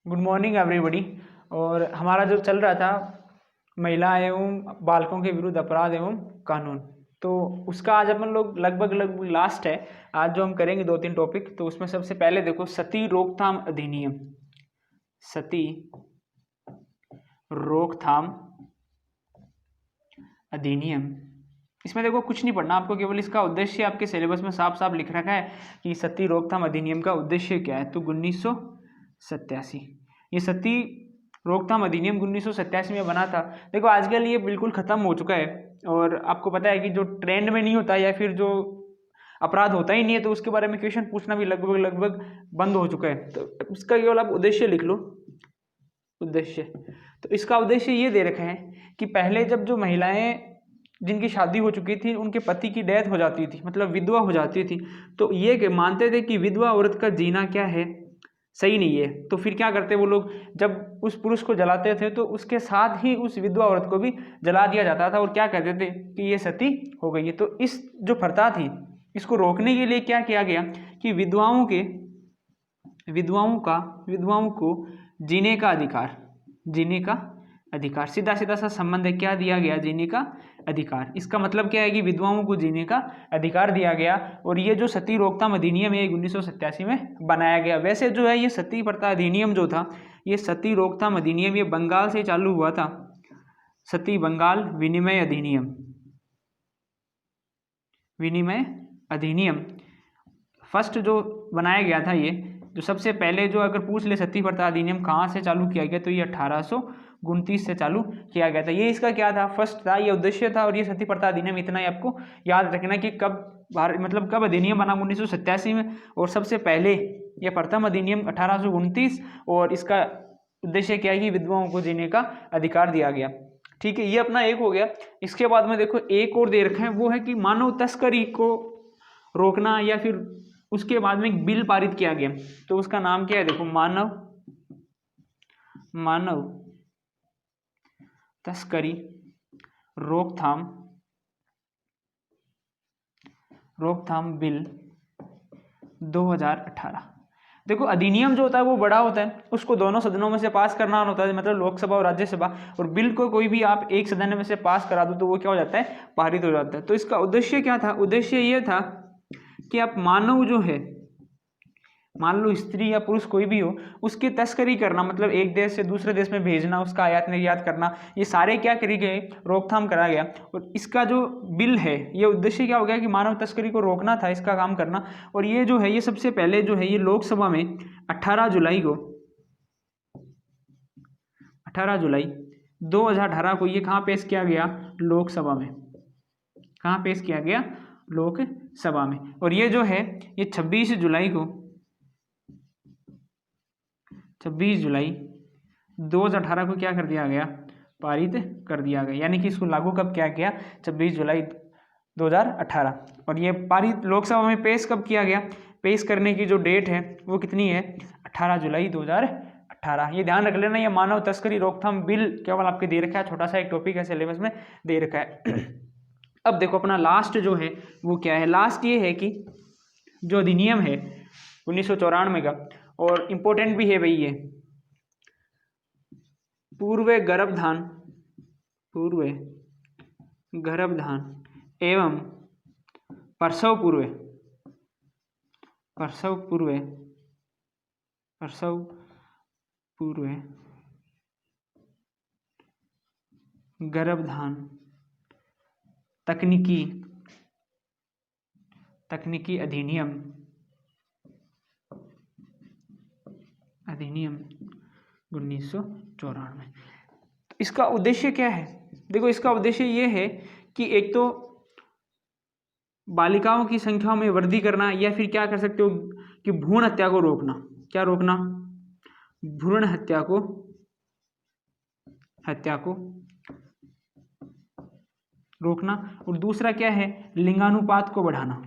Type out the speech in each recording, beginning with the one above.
Good morning everybody. और हमारा जो चल रहा था महिला एवं बालकों के विरुद्ध अपराध एवं कानून, तो उसका आज अपन लोग लगभग लास्ट है। आज जो हम करेंगे 2-3 टॉपिक, तो उसमें सबसे पहले देखो सती रोकथाम अधिनियम। सती रोकथाम अधिनियम, इसमें देखो कुछ नहीं पढ़ना आपको, केवल इसका उद्देश्य आपके सिलेबस में साफ साफ लिख रखा है कि सती रोकथाम अधिनियम का उद्देश्य क्या है। तो 1987 ये सती रोकथाम अधिनियम 1987 में बना था। देखो आजकल ये बिल्कुल खत्म हो चुका है, और आपको पता है कि जो ट्रेंड में नहीं होता या फिर जो अपराध होता ही नहीं है, तो उसके बारे में क्वेश्चन पूछना भी लगभग बंद हो चुका है। तो इसका केवल आप उद्देश्य लिख लो, उद्देश्य। तो इसका उद्देश्य ये दे रखा है कि पहले जब जो महिलाएं जिनकी शादी हो चुकी थी, उनके पति की डेथ हो जाती थी, मतलब विधवा हो जाती थी, तो ये मानते थे कि विधवा औरत का जीना क्या है, सही नहीं है। तो फिर क्या करते वो लोग, जब उस पुरुष को जलाते थे तो उसके साथ ही उस विधवा औरत को भी जला दिया जाता था, और क्या कहते थे कि ये सती हो गई है। तो इस जो प्रथा थी, इसको रोकने के लिए क्या किया गया कि विधवाओं को जीने का अधिकार, सीधा सा संबंध है, क्या दिया गया, जीने का अधिकार। इसका मतलब क्या है कि विधवाओं को जीने का अधिकार दिया गया। और ये जो सती रोकथाम अधिनियम है 1987 में बनाया गया। वैसे जो है ये सती प्रथा अधिनियम जो था, ये सती रोकथाम अधिनियम ये बंगाल से चालू हुआ था। सती बंगाल विनिमय अधिनियम फर्स्ट जो बनाया गया था। ये जो सबसे पहले जो अगर पूछ ले सती प्रथा अधिनियम कहाँ से चालू किया गया, तो ये 1829 से चालू किया गया था। ये इसका क्या था, फर्स्ट था, ये उद्देश्य था। और ये सती प्रथा अधिनियम इतना ही आपको याद रखना कि कब अधिनियम बना 1987 में, और सबसे पहले ये प्रथम अधिनियम 1829, और इसका उद्देश्य क्या है कि विधवाओं को जीने का अधिकार दिया गया। ठीक है, ये अपना एक हो गया। इसके बाद में देखो एक और दे रखा है, वो है कि मानव तस्करी को रोकना, या फिर उसके बाद में एक बिल पारित किया गया। तो उसका नाम क्या है, देखो मानव तस्करी रोकथाम बिल 2018। देखो अधिनियम जो होता है वो बड़ा होता है, उसको दोनों सदनों में से पास करना होता है, मतलब लोकसभा और राज्यसभा। और बिल को कोई भी आप एक सदन में से पास करा दो तो वो क्या हो जाता है, पारित हो जाता है। तो इसका उद्देश्य क्या था, उद्देश्य ये था कि आप मानव जो है, मान लो स्त्री या पुरुष कोई भी हो, उसकी तस्करी करना, मतलब एक देश से दूसरे देश में भेजना, उसका आयात निर्यात करना, ये सारे क्या करी गए, रोकथाम करा गया। और इसका जो बिल है, ये उद्देश्य क्या हो गया कि मानव तस्करी को रोकना था, इसका काम करना। और ये जो है, ये सबसे पहले जो है ये लोकसभा में 18 जुलाई 2018 को ये कहाँ पेश किया गया, लोकसभा में। कहाँ पेश किया गया, लोकसभा में। और ये जो है ये 26 जुलाई 2018 को क्या कर दिया गया, पारित कर दिया गया। यानी कि इसको लागू कब किया गया, 26 जुलाई 2018। और ये पारित लोकसभा में पेश कब किया गया, पेश करने की जो डेट है वो कितनी है, 18 जुलाई 2018। ये ध्यान रख लेना, ये मानव तस्करी रोकथाम बिल केवल आपके दे रखा है, छोटा सा एक टॉपिक है, सिलेबस में दे रखा है। अब देखो अपना लास्ट जो है वो क्या है, लास्ट ये है कि जो अधिनियम है 1994 का, और इम्पोर्टेंट भी है भाई ये, पूर्व गर्भधान एवं प्रसव पूर्व गर्भधान तकनीकी अधिनियम 1994। इसका उद्देश्य क्या है, देखो इसका उद्देश्य ये है कि एक तो बालिकाओं की संख्या में वृद्धि करना, या फिर क्या कर सकते हो कि भ्रूण हत्या को रोकना। क्या रोकना, भ्रूण हत्या को रोकना। और दूसरा क्या है, लिंगानुपात को बढ़ाना।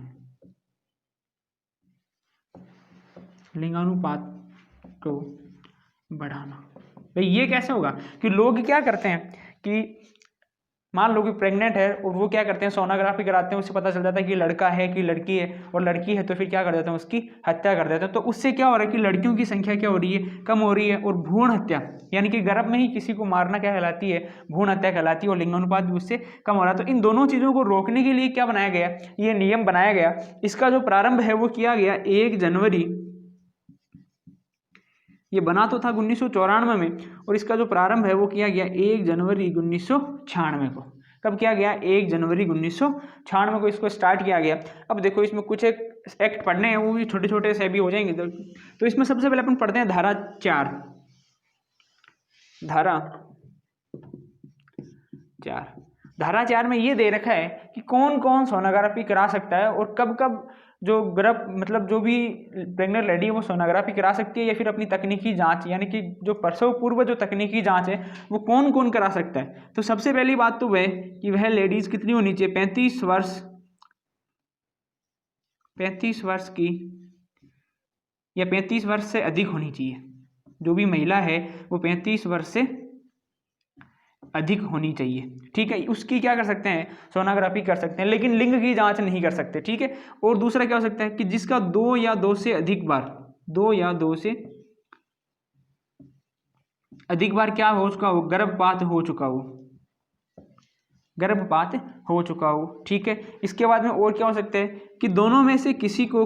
भाई ये कैसे होगा कि लोग क्या करते हैं कि मान लो कि प्रेग्नेंट है और वो क्या करते हैं, सोनोग्राफी कराते हैं, उससे पता चल जाता है कि लड़का है कि लड़की है, और लड़की है तो फिर क्या कर देते हैं, उसकी हत्या कर देते हैं। तो उससे क्या हो रहा है कि लड़कियों की संख्या क्या हो रही है, कम हो रही है। और भ्रूण हत्या यानी कि गर्भ में ही किसी को मारना क्या कहलाती है, भ्रूण हत्या कहलाती है, और लिंगानुपात भी उससे कम हो रहा है। तो इन दोनों चीज़ों को रोकने के लिए क्या बनाया गया, ये नियम बनाया गया। इसका जो प्रारंभ है वो किया गया 1 जनवरी, ये बना तो था 1994 में, और इसका जो प्रारंभ है वो किया गया 1 जनवरी 1996 को। कब किया गया, 1 जनवरी 1996 को इसको स्टार्ट किया गया। अब देखो इसमें कुछ एक एक्ट पढ़ने हैं, वो भी छोटे छोटे से भी हो जाएंगे। तो इसमें सबसे पहले अपन पढ़ते हैं धारा 4। धारा 4 में ये दे रखा है कि कौन कौन सोनोग्राफी करा सकता है, और कब कब जो गर्भ मतलब जो भी प्रेग्नेंट लेडी है वो सोनोग्राफी करा सकती है, या फिर अपनी तकनीकी जांच यानी कि जो प्रसव पूर्व जो तकनीकी जांच है वो कौन कौन करा सकता है। तो सबसे पहली बात तो वह कि वह लेडीज कितनी होनी चाहिए, 35 वर्ष की या 35 वर्ष से अधिक होनी चाहिए। जो भी महिला है वो 35 वर्ष से अधिक होनी चाहिए, ठीक है। उसकी क्या कर सकते हैं, सोनोग्राफी कर सकते हैं, लेकिन लिंग की जांच नहीं कर सकते, ठीक है। और दूसरा क्या हो सकता है कि जिसका 2 या 2 से अधिक बार क्या हो चुका हो, गर्भपात हो चुका हो, ठीक है। इसके बाद में और क्या हो सकता है कि दोनों में से किसी को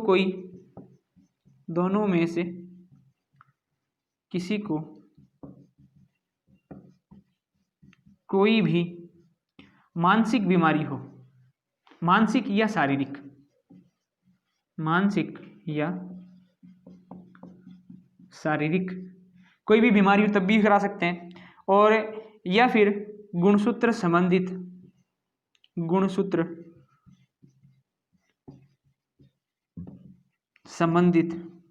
कोई भी मानसिक बीमारी हो, मानसिक या शारीरिक कोई भी बीमारी हो तब भी करा सकते हैं। और या फिर गुणसूत्र संबंधित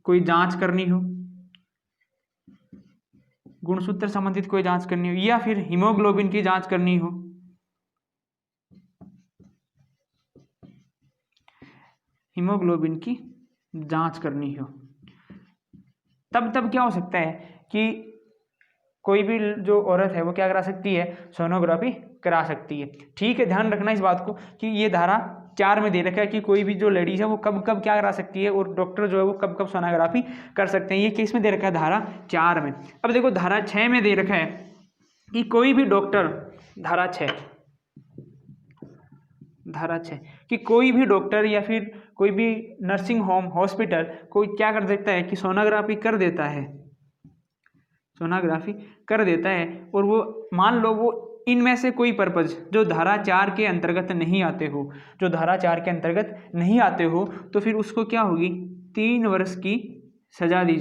कोई जांच करनी हो, गुणसूत्र संबंधित कोई जांच करनी हो, या फिर हीमोग्लोबिन की जांच करनी हो, तब क्या हो सकता है कि कोई भी जो औरत है वो क्या करा सकती है, सोनोग्राफी करा सकती है, ठीक है। ध्यान रखना इस बात को कि ये धारा 4 में दे रखा है कि कोई भी जो लेडीज है वो कब कब क्या करा सकती है, और डॉक्टर जो है वो कब कब सोनोग्राफी कर सकते हैं। ये केस में दे रखा है धारा 4 में। अब देखो धारा 6 में दे रखा है कि कोई भी डॉक्टर, धारा 6 कि कोई भी डॉक्टर या फिर कोई भी नर्सिंग होम हॉस्पिटल कोई क्या कर सकता है कि सोनोग्राफी कर देता है, और वो मान लो वो इनमें से कोई पर्पज जो धारा 4 के अंतर्गत नहीं आते हो, तो फिर उसको क्या होगी, 3 वर्ष की सजा दी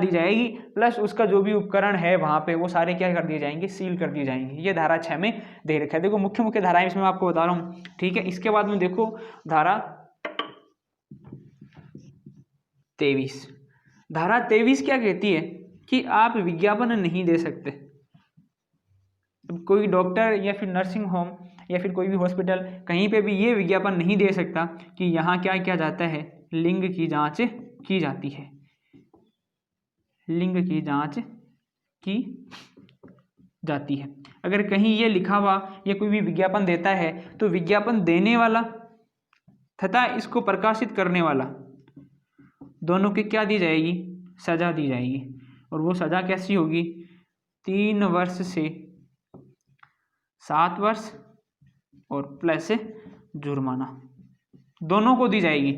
जाएगी, प्लस उसका जो भी उपकरण है वहां पे वो सारे क्या कर दिए जाएंगे, सील कर दिए जाएंगे। ये धारा 6 में दे रखा है। देखो मुख्य धाराएं इसमें मैं आपको बता रहा हूँ, ठीक है। इसके बाद में देखो धारा 23 क्या कहती है कि आप विज्ञापन नहीं दे सकते। कोई डॉक्टर या फिर नर्सिंग होम या फिर कोई भी हॉस्पिटल कहीं पे भी ये विज्ञापन नहीं दे सकता कि यहाँ क्या किया जाता है, लिंग की जांच की जाती है, अगर कहीं ये लिखा हुआ या कोई भी विज्ञापन देता है तो विज्ञापन देने वाला तथा इसको प्रकाशित करने वाला दोनों की क्या दी जाएगी, सजा दी जाएगी। और वो सजा कैसी होगी, 3 वर्ष से 7 वर्ष और प्लस जुर्माना, दोनों को दी जाएगी,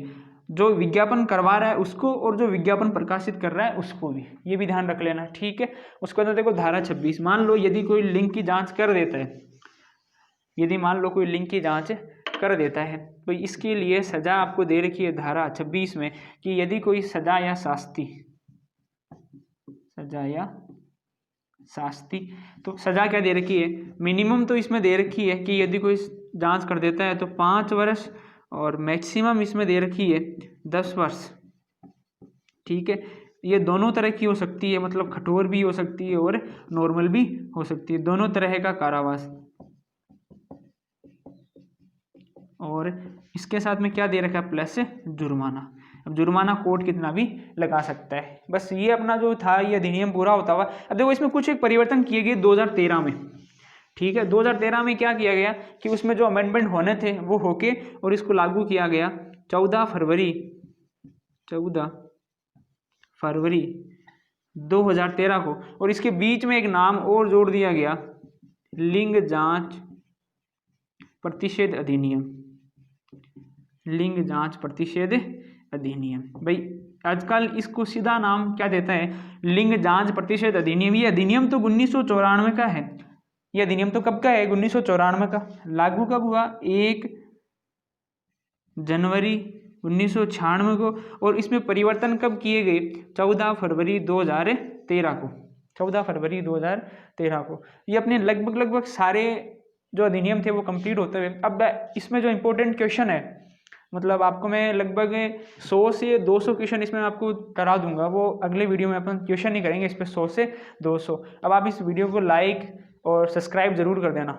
जो विज्ञापन करवा रहा है उसको और जो विज्ञापन प्रकाशित कर रहा है उसको भी। ये भी ध्यान रख लेना, ठीक है। उसके बाद देखो धारा 26, मान लो यदि कोई लिंग की जांच कर देता है, तो इसके लिए सजा आपको दे रखी है धारा 26 में कि यदि कोई सजा या शास्ति, तो सजा क्या दे रखी है, मिनिमम तो इसमें दे रखी है कि यदि कोई जांच कर देता है तो 5 वर्ष, और मैक्सिमम इसमें दे रखी है 10 वर्ष, ठीक है। ये दोनों तरह की हो सकती है, मतलब कठोर भी हो सकती है और नॉर्मल भी हो सकती है, दोनों तरह का कारावास। और इसके साथ में क्या दे रखा है, प्लस जुर्माना। अब जुर्माना कोर्ट कितना भी लगा सकता है। बस ये अपना जो था ये अधिनियम पूरा होता हुआ। अब देखो इसमें कुछ एक परिवर्तन किए गए 2013 में, ठीक है। 2013 में क्या किया गया कि उसमें जो अमेंडमेंट होने थे वो होके और इसको लागू किया गया 14 फरवरी 2013 को। और इसके बीच में एक नाम और जोड़ दिया गया, लिंग जांच प्रतिषेध अधिनियम। लिंग जांच प्रतिषेध अधिनियम, भाई आजकल इसको सीधा नाम क्या देता है, लिंग जांच प्रतिषेध अधिनियम। ये अधिनियम तो 1994 का है। ये अधिनियम तो कब का है, 1994 का। लागू कब हुआ, 1 जनवरी 1996 को। और इसमें परिवर्तन कब किए गए, 14 फरवरी 2013 को। 14 फरवरी 2013 को। ये अपने लगभग सारे जो अधिनियम थे वो कंप्लीट होते हुए। अब इसमें जो इम्पोर्टेंट क्वेश्चन है, मतलब आपको मैं लगभग 100 से 200 क्वेश्चन इसमें आपको करा दूंगा, वो अगले वीडियो में अपन क्वेश्चन नहीं करेंगे इस पर, 100 से 200। अब आप इस वीडियो को लाइक और सब्सक्राइब जरूर कर देना।